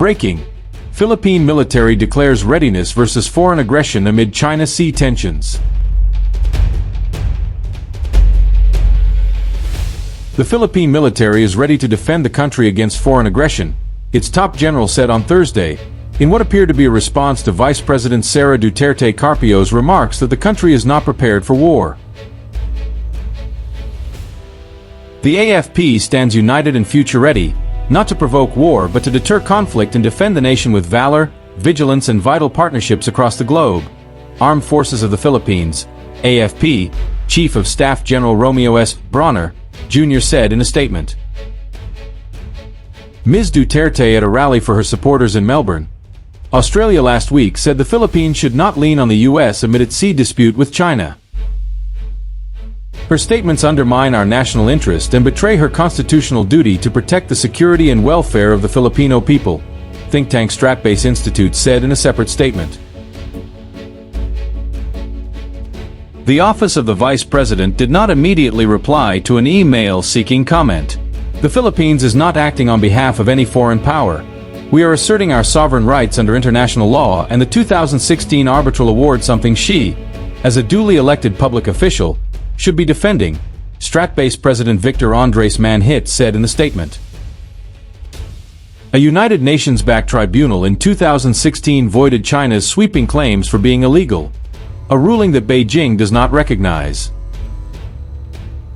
Breaking. Philippine military declares readiness versus foreign aggression amid China Sea tensions. The Philippine military is ready to defend the country against foreign aggression, its top general said on Thursday, in what appeared to be a response to Vice President Sara Duterte Carpio's remarks that the country is not prepared for war. The AFP stands united and future-ready, not to provoke war but to deter conflict and defend the nation with valor, vigilance and vital partnerships across the globe. Armed Forces of the Philippines, AFP, Chief of Staff General Romeo S. Brawner, Jr. said in a statement. Ms. Duterte at a rally for her supporters in Melbourne, Australia last week said the Philippines should not lean on the U.S. amid its sea dispute with China. Her statements undermine our national interest and betray her constitutional duty to protect the security and welfare of the Filipino people, think tank Stratbase Institute said in a separate statement. The office of the Vice President did not immediately reply to an email seeking comment. The Philippines is not acting on behalf of any foreign power. We are asserting our sovereign rights under international law and the 2016 arbitral award, something she, as a duly elected public official, should be defending, Stratbase President Victor Andres Manhit said in the statement. A United Nations-backed tribunal in 2016 voided China's sweeping claims for being illegal, a ruling that Beijing does not recognize.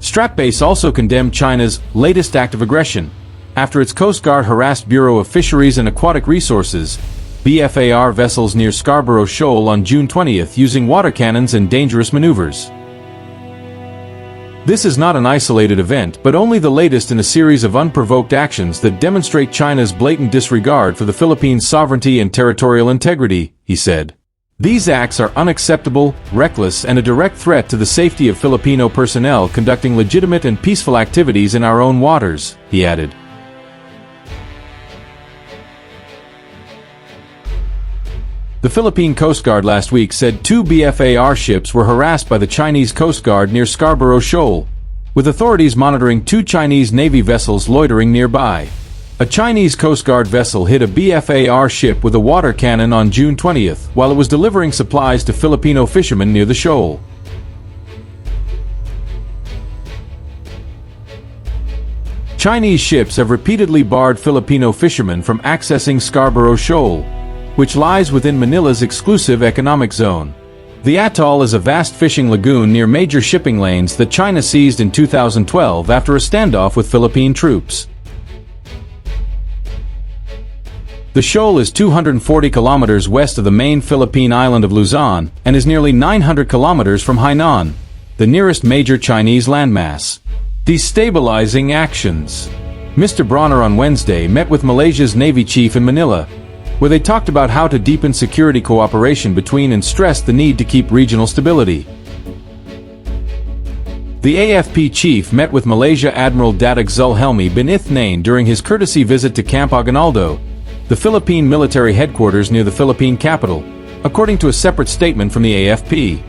Stratbase also condemned China's latest act of aggression, after its Coast Guard harassed Bureau of Fisheries and Aquatic Resources, BFAR vessels near Scarborough Shoal on June 20th using water cannons and dangerous maneuvers. This is not an isolated event but only the latest in a series of unprovoked actions that demonstrate China's blatant disregard for the Philippines' sovereignty and territorial integrity, he said. These acts are unacceptable, reckless and a direct threat to the safety of Filipino personnel conducting legitimate and peaceful activities in our own waters, he added. The Philippine Coast Guard last week said 2 BFAR ships were harassed by the Chinese Coast Guard near Scarborough Shoal, with authorities monitoring 2 Chinese Navy vessels loitering nearby. A Chinese Coast Guard vessel hit a BFAR ship with a water cannon on June 20th while it was delivering supplies to Filipino fishermen near the shoal. Chinese ships have repeatedly barred Filipino fishermen from accessing Scarborough Shoal, which lies within Manila's exclusive economic zone. The atoll is a vast fishing lagoon near major shipping lanes that China seized in 2012 after a standoff with Philippine troops. The shoal is 240 kilometers west of the main Philippine island of Luzon and is nearly 900 kilometers from Hainan, the nearest major Chinese landmass. Destabilizing actions. Mr. Brawner on Wednesday met with Malaysia's Navy chief in Manila, where they talked about how to deepen security cooperation between and stressed the need to keep regional stability. The AFP chief met with Malaysia Admiral Datuk Zulhelmi bin Ithnain during his courtesy visit to Camp Aguinaldo, the Philippine military headquarters near the Philippine capital, according to a separate statement from the AFP.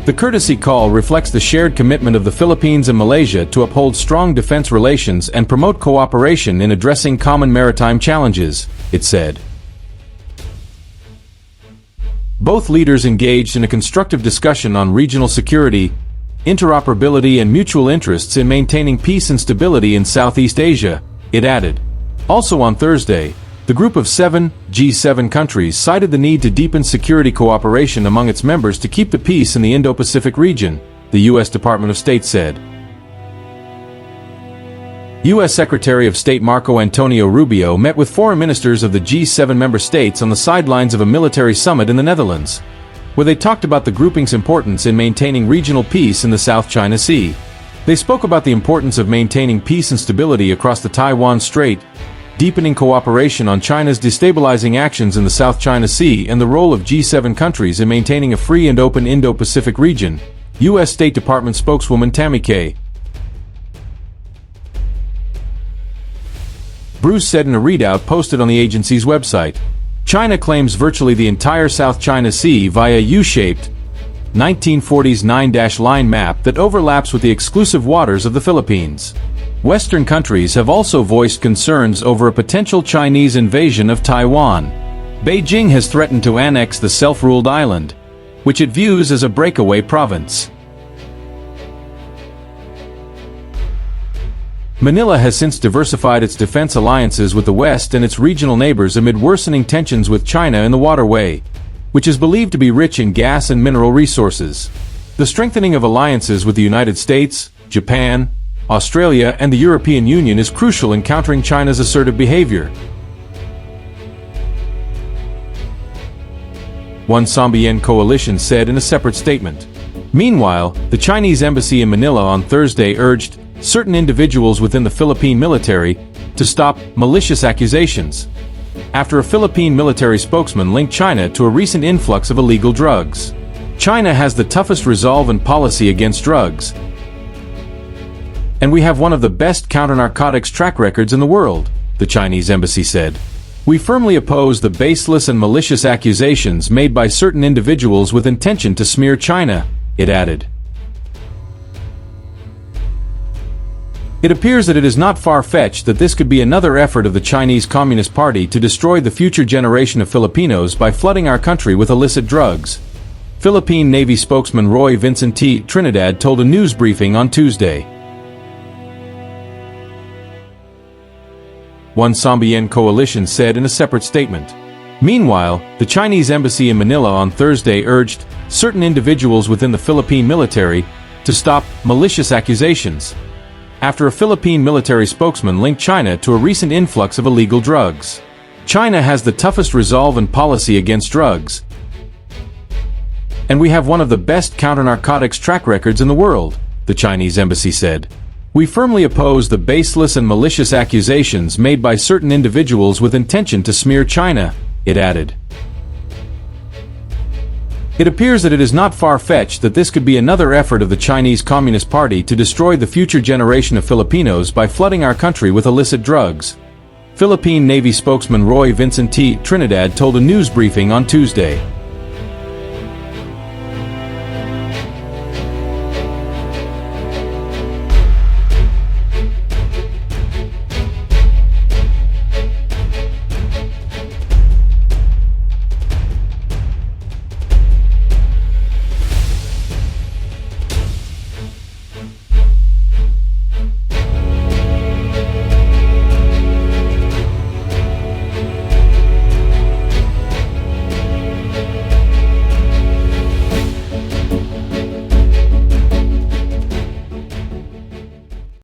The courtesy call reflects the shared commitment of the Philippines and Malaysia to uphold strong defense relations and promote cooperation in addressing common maritime challenges, it said. Both leaders engaged in a constructive discussion on regional security, interoperability and mutual interests in maintaining peace and stability in Southeast Asia, it added. Also on Thursday, the group of 7 G7 countries cited the need to deepen security cooperation among its members to keep the peace in the Indo-Pacific region, the U.S. Department of State said. U.S. Secretary of State Marco Antonio Rubio met with foreign ministers of the G7 member states on the sidelines of a military summit in the Netherlands, where they talked about the grouping's importance in maintaining regional peace in the South China Sea. They spoke about the importance of maintaining peace and stability across the Taiwan Strait, deepening cooperation on China's destabilizing actions in the South China Sea and the role of G7 countries in maintaining a free and open Indo-Pacific region, U.S. State Department spokeswoman Tammy K. Bruce said in a readout posted on the agency's website. China claims virtually the entire South China Sea via U-shaped 1940s 9-line map that overlaps with the exclusive waters of the Philippines. Western countries have also voiced concerns over a potential Chinese invasion of Taiwan. Beijing has threatened to annex the self-ruled island, which it views as a breakaway province. Manila has since diversified its defense alliances with the West and its regional neighbors amid worsening tensions with China in the waterway, which is believed to be rich in gas and mineral resources. The strengthening of alliances with the United States, Japan, Australia, and the European Union is crucial in countering China's assertive behavior. One Sambian coalition said in a separate statement. Meanwhile, the Chinese embassy in Manila on Thursday urged certain individuals within the Philippine military to stop malicious accusations, after a Philippine military spokesman linked China to a recent influx of illegal drugs. China has the toughest resolve and policy against drugs, and we have one of the best counter-narcotics track records in the world, the Chinese embassy said. We firmly oppose the baseless and malicious accusations made by certain individuals with intention to smear China, it added. It appears that it is not far-fetched that this could be another effort of the Chinese Communist Party to destroy the future generation of Filipinos by flooding our country with illicit drugs, Philippine Navy spokesman Roy Vincent T. Trinidad told a news briefing on Tuesday. One Sambian coalition said in a separate statement. Meanwhile, the Chinese embassy in Manila on Thursday urged certain individuals within the Philippine military to stop malicious accusations, after a Philippine military spokesman linked China to a recent influx of illegal drugs. China has the toughest resolve and policy against drugs, and we have one of the best counter-narcotics track records in the world, the Chinese embassy said. We firmly oppose the baseless and malicious accusations made by certain individuals with intention to smear China, it added. It appears that it is not far-fetched that this could be another effort of the Chinese Communist Party to destroy the future generation of Filipinos by flooding our country with illicit drugs, Philippine Navy spokesman Roy Vincent T. Trinidad told a news briefing on Tuesday.